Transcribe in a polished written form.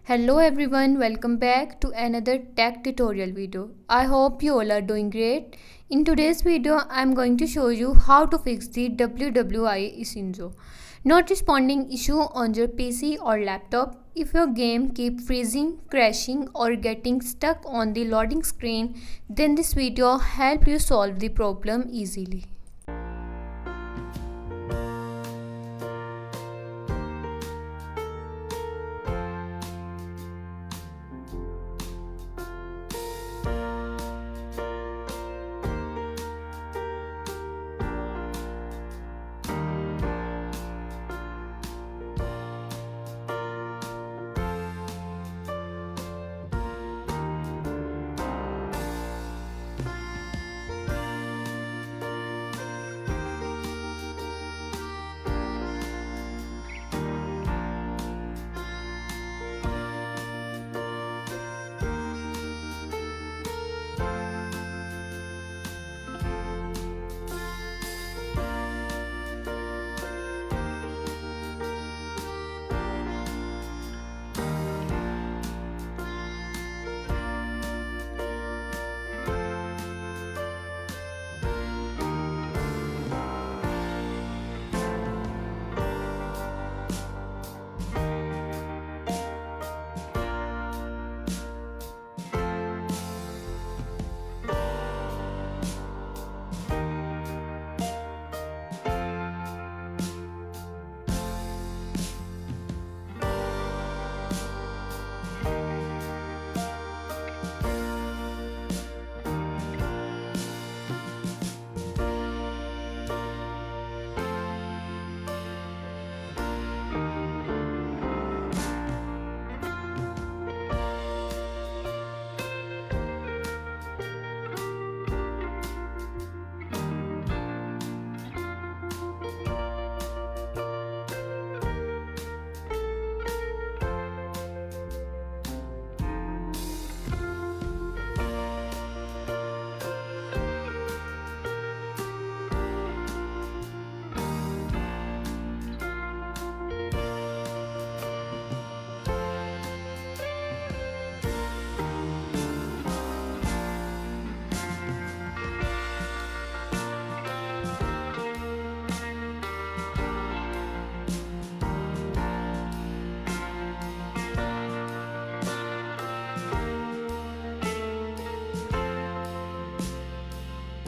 Hello everyone, welcome back to another tech tutorial video. I hope you all are doing great. In today's video, I'm going to show you how to fix the WWI ISONZO not responding issue on your PC or laptop. If your game keep freezing, crashing or getting stuck on the loading screen, then this video help you solve the problem easily.